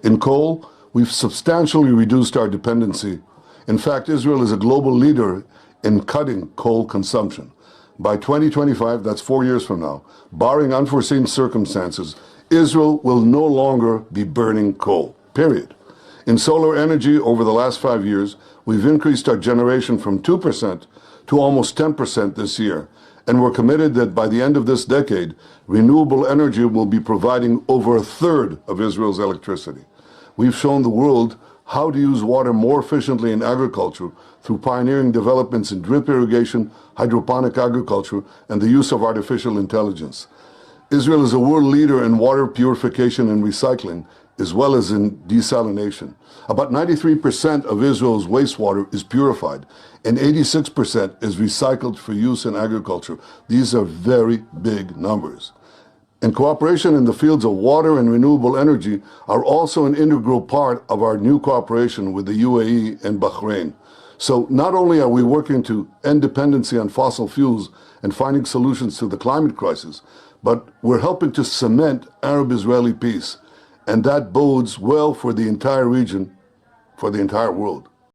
In coal, we've substantially reduced our dependency. In fact, Israel is a global leader in cutting coal consumption. By 2025, that's 4 years from now, barring unforeseen circumstances, Israel will no longer be burning coal, period. In solar energy, over the last 5 years, we've increased our generation from 2% to almost 10% this year. And we're committed that by the end of this decade, renewable energy will be providing over a third of Israel's electricity. We've shown the world how to use water more efficiently in agriculture through pioneering developments in drip irrigation, hydroponic agriculture, and the use of artificial intelligence. Israel is a world leader in water purification and recycling, as well as in desalination. About 93% of Israel's wastewater is purified, and 86% is recycled for use in agriculture. These are very big numbers. And cooperation in the fields of water and renewable energy are also an integral part of our new cooperation with the UAE and Bahrain. So not only are we working to end dependency on fossil fuels and finding solutions to the climate crisis, but we're helping to cement Arab-Israeli peace. And that bodes well for the entire region, for the entire world.